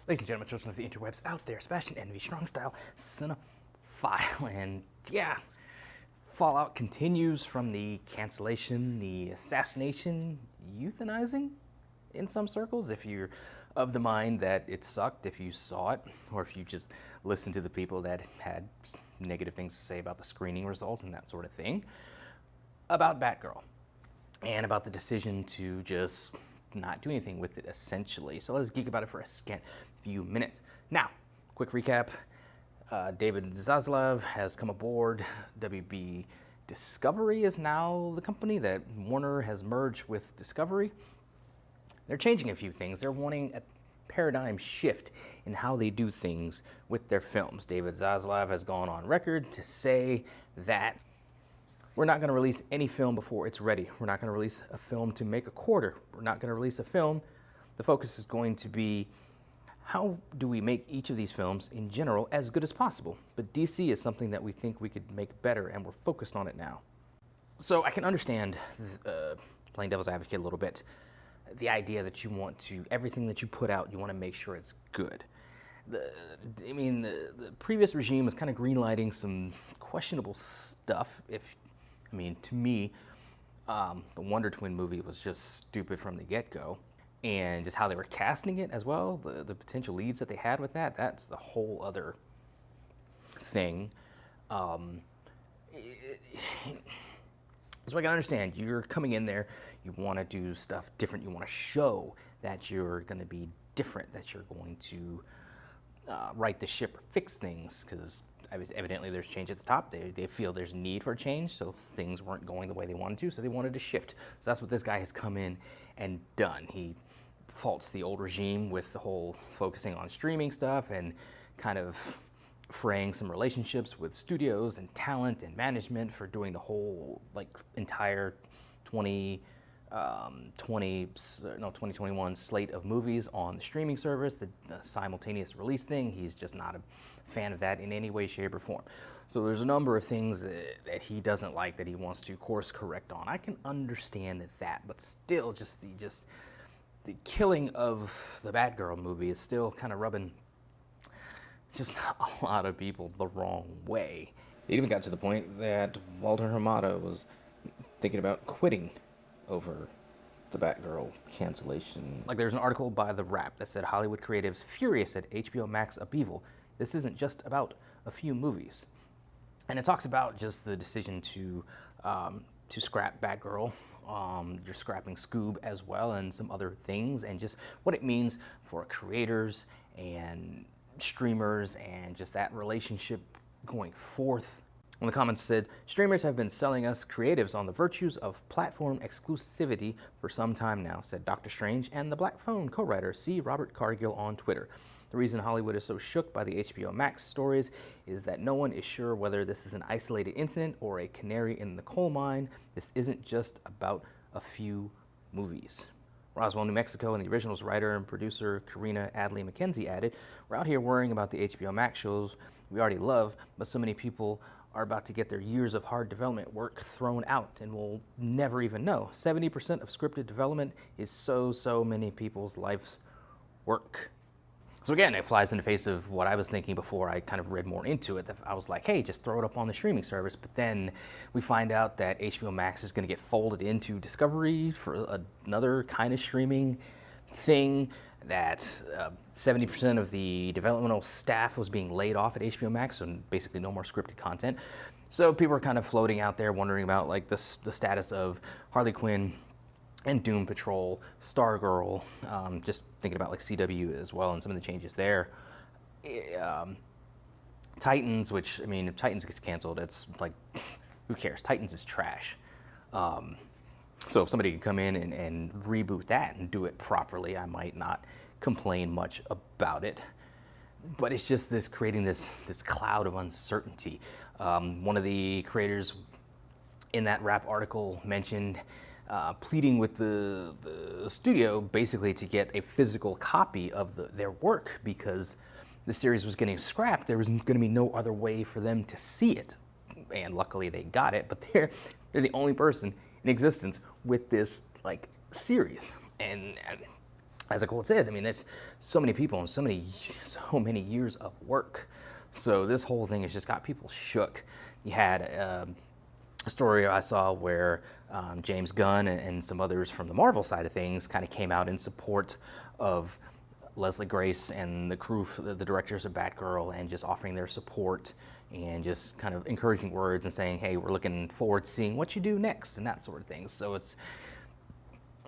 Ladies and gentlemen, children of the interwebs out there, Sebastian Envy, strong style, cinephile, and yeah, fallout continues from the cancellation, the assassination, euthanizing in some circles. If you're of the mind that it sucked, if you saw it, or if you just listened to the people that had negative things to say about the screening results and that sort of thing, about Batgirl, and about the decision to just not do anything with it, essentially. So let's geek about it for a scant few minutes. Now, quick recap. David Zaslav has come aboard. WB Discovery is now the company that Warner has merged with Discovery. They're changing a few things. They're wanting a paradigm shift in how they do things with their films. David Zaslav has gone on record to say that we're not going to release any film before it's ready. We're not going to release a film to make a quarter. We're not going to release a film. The focus is going to be how do we make each of these films in general as good as possible. But DC is something that we think we could make better, and we're focused on it now. So I can understand, playing devil's advocate a little bit, the idea that you want to, everything that you put out, you want to make sure it's good. The previous regime was kind of greenlighting some questionable stuff. To me, the Wonder Twin movie was just stupid from the get-go. And just how they were casting it as well, the potential leads that they had with that, that's the whole other thing. So I can understand, you're coming in there, you want to do stuff different, you want to show that you're going to be different, that you're going to right the ship or fix things, because evidently there's change at the top. They feel there's a need for a change, so things weren't going the way they wanted to, so they wanted to shift. So that's what this guy has come in and done. He faults the old regime with the whole focusing on streaming stuff and kind of fraying some relationships with studios and talent and management for doing the whole entire 2021 slate of movies on the streaming service, the simultaneous release thing. He's just not a fan of that in any way, shape, or form. So there's a number of things that he doesn't like that he wants to course correct on. I can understand that, but still, just the killing of the Batgirl movie is still kind of rubbing just a lot of people the wrong way. It even got to the point that Walter Hamada was thinking about quitting over the Batgirl cancellation. There's an article by The Wrap that said Hollywood creatives furious at HBO Max upheaval. This isn't just about a few movies. And it talks about just the decision to scrap Batgirl. You're scrapping Scoob as well, and some other things, and just what it means for creators and streamers and just that relationship going forth. One of the comments said, streamers have been selling us creatives on the virtues of platform exclusivity for some time now, said Dr. Strange and the Black Phone co-writer C. Robert Cargill on Twitter. The reason Hollywood is so shook by the HBO Max stories is that no one is sure whether this is an isolated incident or a canary in the coal mine. This isn't just about a few movies. Roswell, New Mexico, and the original's writer and producer Karina Adley McKenzie added, we're out here worrying about the HBO Max shows we already love, but so many people are about to get their years of hard development work thrown out and will never even know. 70% of scripted development is so many people's life's work. So again, it flies in the face of what I was thinking before I kind of read more into it. I was like, hey, just throw it up on the streaming service. But then we find out that HBO Max is going to get folded into Discovery for another kind of streaming thing, that 70% of the developmental staff was being laid off at HBO Max, so basically no more scripted content. So people are kind of floating out there wondering about the status of Harley Quinn and Doom Patrol, Stargirl, just thinking about CW as well and some of the changes there. Titans, which, if Titans gets canceled, it's who cares? Titans is trash. So if somebody could come in and reboot that and do it properly, I might not complain much about it. But it's just creating this cloud of uncertainty. One of the creators in that Wrap article mentioned pleading with the studio basically to get a physical copy of their work, because the series was getting scrapped. There was going to be no other way for them to see it, and luckily they got it. But they're the only person in existence with this series, and as the quote said, I mean, there's so many people and so many years of work. So this whole thing has just got people shook. You had a story I saw where James Gunn and some others from the Marvel side of things kind of came out in support of Leslie Grace and the crew, the directors of Batgirl, and just offering their support and just kind of encouraging words and saying, hey, we're looking forward to seeing what you do next and that sort of thing. So it's,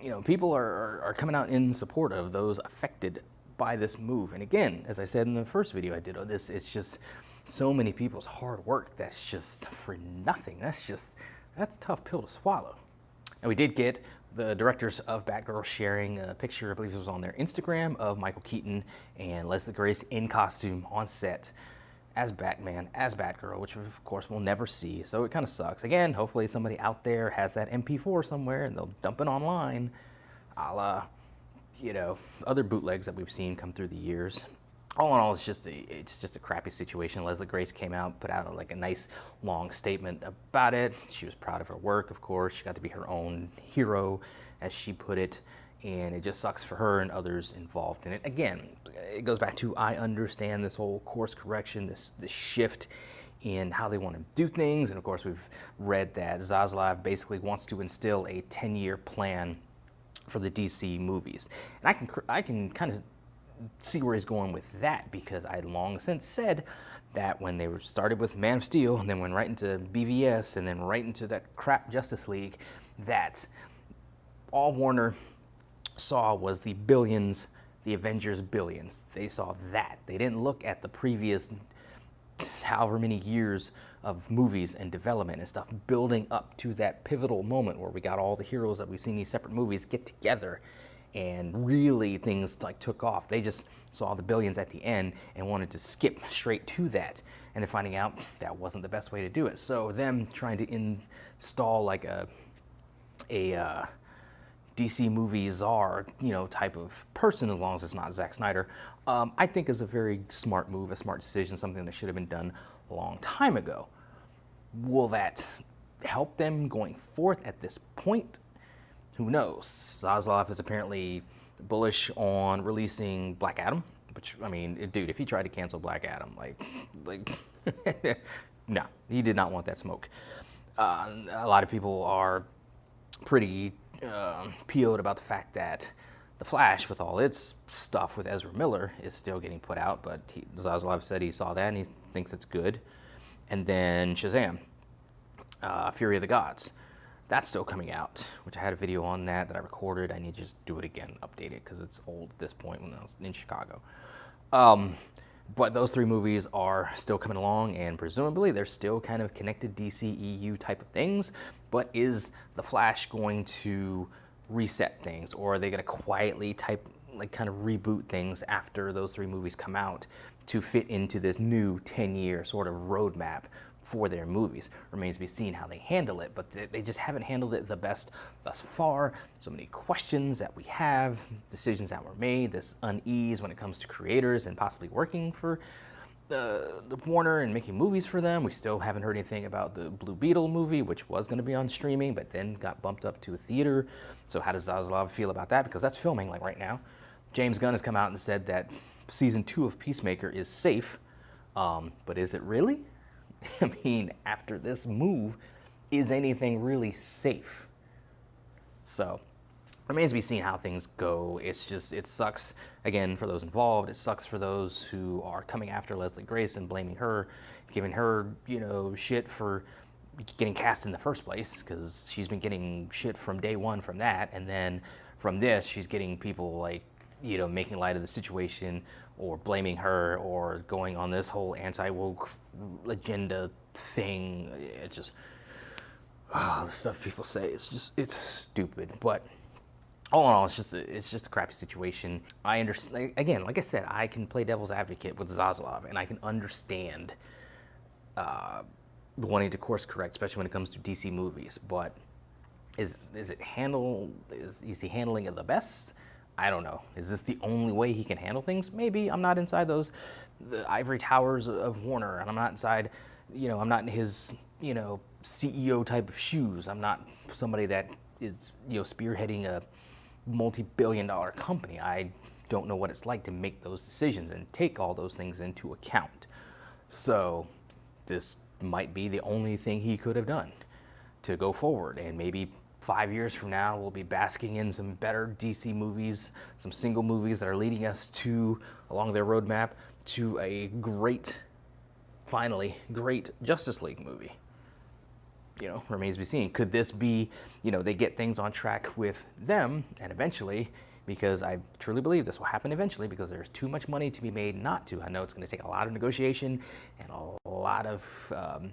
you know, people are coming out in support of those affected by this move. And again, as I said in the first video I did on this, it's just so many people's hard work that's just for nothing. That's a tough pill to swallow. And we did get the directors of Batgirl sharing a picture, I believe it was on their Instagram, of Michael Keaton and Leslie Grace in costume on set as Batman, as Batgirl, which of course we'll never see. So it kind of sucks. Again, hopefully somebody out there has that MP4 somewhere and they'll dump it online, a la, you know, other bootlegs that we've seen come through the years. All in all, it's just a crappy situation. Leslie Grace came out, put out like a nice long statement about it. She was proud of her work, of course. She got to be her own hero, as she put it, and it just sucks for her and others involved in it. Again, it goes back to, I understand this whole course correction, this shift in how they want to do things, and of course we've read that Zaslav basically wants to instill a 10-year plan for the DC movies, and I can kind of see where he's going with that, because I had long since said that when they were started with Man of Steel and then went right into BVS and then right into that crap Justice League, that all Warner saw was the billions, the Avengers billions. They saw that. They didn't look at the previous however many years of movies and development and stuff building up to that pivotal moment where we got all the heroes that we've seen in these separate movies get together and really things like took off. They just saw the billions at the end and wanted to skip straight to that, and they're finding out that wasn't the best way to do it. So them trying to install like a DC movie czar, you know, type of person, as long as it's not Zack Snyder, I think is a very smart move, a smart decision, something that should have been done a long time ago. Will that help them going forth at this point? Who knows? Zaslav is apparently bullish on releasing Black Adam, which, I mean, dude, if he tried to cancel Black Adam, like, no, he did not want that smoke. A lot of people are pretty PO'd about the fact that The Flash, with all its stuff with Ezra Miller, is still getting put out, but Zaslav said he saw that and he thinks it's good. And then Shazam, Fury of the Gods. That's still coming out, which I had a video on that I recorded. I need to just do it again, update it, because it's old at this point when I was in Chicago. But those three movies are still coming along, and presumably they're still kind of connected DC EU type of things. But is The Flash going to reset things, or are they going to quietly kind of reboot things after those three movies come out to fit into this new 10-year sort of roadmap for their movies? Remains to be seen how they handle it, but they just haven't handled it the best thus far. So many questions that we have, decisions that were made, this unease when it comes to creators and possibly working for the Warner and making movies for them. We still haven't heard anything about the Blue Beetle movie, which was going to be on streaming, but then got bumped up to a theater. So how does Zaslav feel about that? Because that's filming like right now. James Gunn has come out and said that season 2 of Peacemaker is safe, but is it really? I mean, after this move, is anything really safe? So, remains to be seen how things go. It's just, it sucks, again, for those involved. It sucks for those who are coming after Leslie Grace and blaming her, giving her, you know, shit for getting cast in the first place, because she's been getting shit from day one from that, and then from this, she's getting people like, you know, making light of the situation or blaming her or going on this whole anti-woke agenda thing. It just, the stuff people say, it's stupid. But all in all, it's just a crappy situation. I understand, again, like I said, I can play devil's advocate with Zaslav, and I can understand wanting to course correct, especially when it comes to DC movies. But is he handling it the best? I don't know. Is this the only way he can handle things? Maybe. I'm not inside the ivory towers of Warner, and I'm not inside, you know, I'm not in his, you know, CEO type of shoes. I'm not somebody that is, you know, spearheading a multi-billion-dollar company. I don't know what it's like to make those decisions and take all those things into account. So this might be the only thing he could have done to go forward, and maybe 5 years from now we'll be basking in some better DC movies, some single movies that are leading us to, along their roadmap, to a great, finally great Justice League movie. Remains to be seen. Could this be, they get things on track with them, and eventually, because I truly believe this will happen eventually, because there's too much money to be made not to. I know it's going to take a lot of negotiation and a lot of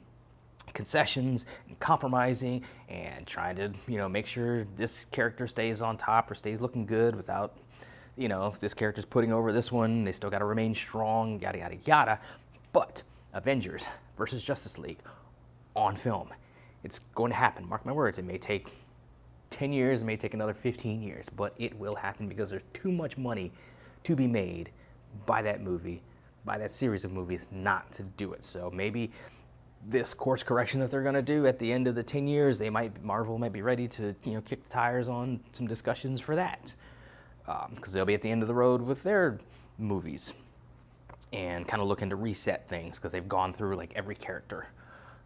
concessions and compromising and trying to, make sure this character stays on top or stays looking good without, if this character's putting over this one, they still got to remain strong, yada, yada, yada. But Avengers versus Justice League on film. It's going to happen. Mark my words. It may take 10 years, it may take another 15 years, but it will happen because there's too much money to be made by that movie, by that series of movies, not to do it. So maybe this course correction that they're going to do at the end of the 10 years, Marvel might be ready to, kick the tires on some discussions for that. Because they'll be at the end of the road with their movies and kind of looking to reset things because they've gone through like every character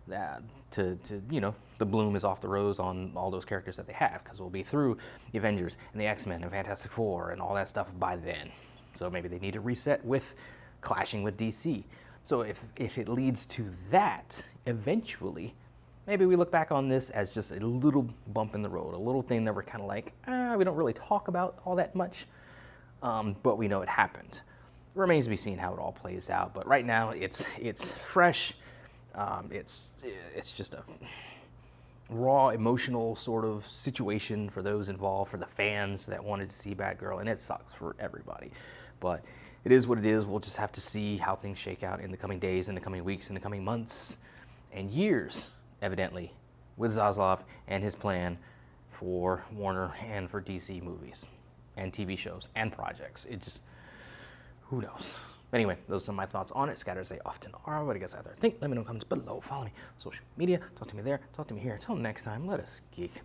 that the bloom is off the rose on all those characters that they have, because we'll be through the Avengers and the X-Men and Fantastic Four and all that stuff by then. So maybe they need to reset with clashing with DC. So if it leads to that eventually, maybe we look back on this as just a little bump in the road, a little thing that we're kind of like, we don't really talk about all that much, but we know it happened. It remains to be seen how it all plays out, but right now it's fresh. It's just a raw, emotional sort of situation for those involved, for the fans that wanted to see Batgirl, and it sucks for everybody. But it is what it is. We'll just have to see how things shake out in the coming days, in the coming weeks, in the coming months, and years, evidently, with Zaslav and his plan for Warner and for DC movies and TV shows and projects. Who knows? Anyway, those are my thoughts on it, scattered as they often are. What do you guys out there think? Let me know in the comments below. Follow me on social media. Talk to me there. Talk to me here. Until next time, let us geek.